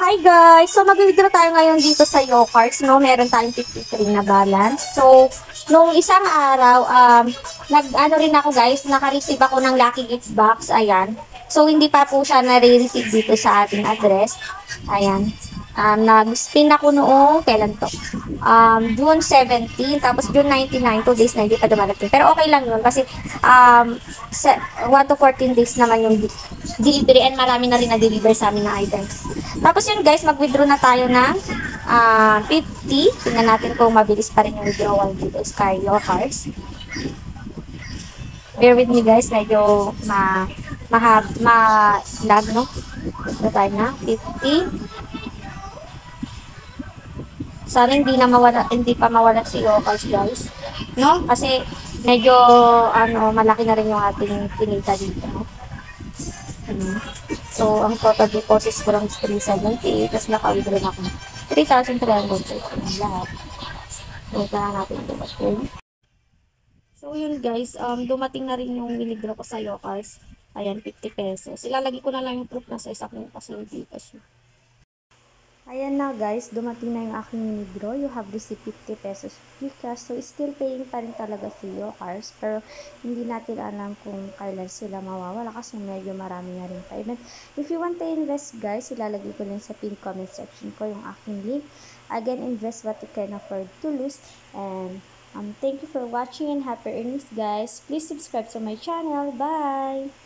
Hi guys! So mag-withdraw tayo ngayon dito sa Yocards, no? Meron tayong 53 na balance. So, nung isang araw, nag-ano rin ako guys, naka-receive ako ng Lucky Gift Box. Ayan. So, hindi pa po siya nare-receive dito sa ating address. Ayan. Nag-spin ako noong, kailan to? June 17, tapos June 99, 2 days na hindi pa dumarating. Pero okay lang yun kasi 1 to 14 days naman yung delivery and marami na rin na-deliver sa amin na items. Tapos yun guys, mag-withdraw na tayo ng 50. Tingnan natin kung mabilis pa rin yung withdrawal dito sa Carlo Cars. Bear with me guys, medyo lag, no? Ito tayo na, 50. Sana hindi pa mawala si Locals guys. No? Kasi medyo malaki na rin yung ating kinita dito. No? So, ang total deposits ko lang is 378. Tapos naka-withdraw na ako. 3,300 lahat. So, tara natin ito. Okay? So, yun guys. Dumating na rin yung withdraw ko sa Locals. Ayan, 50 pesos. Ilalagay ko na lang yung proof na sa isa kong kasi hindi kasi. Ayan na guys, dumating na yung aking withdraw. You have received 50 pesos Gcash. So, still paying pa rin talaga si Yocards. Pero, hindi natin alam kung kailan sila mawawala kasi medyo marami na rin payment. If you want to invest guys, ilalagay ko lang sa pin comment section ko yung aking link. Again, invest what you can afford to lose. And, thank you for watching and happy earnings guys. Please subscribe to my channel. Bye!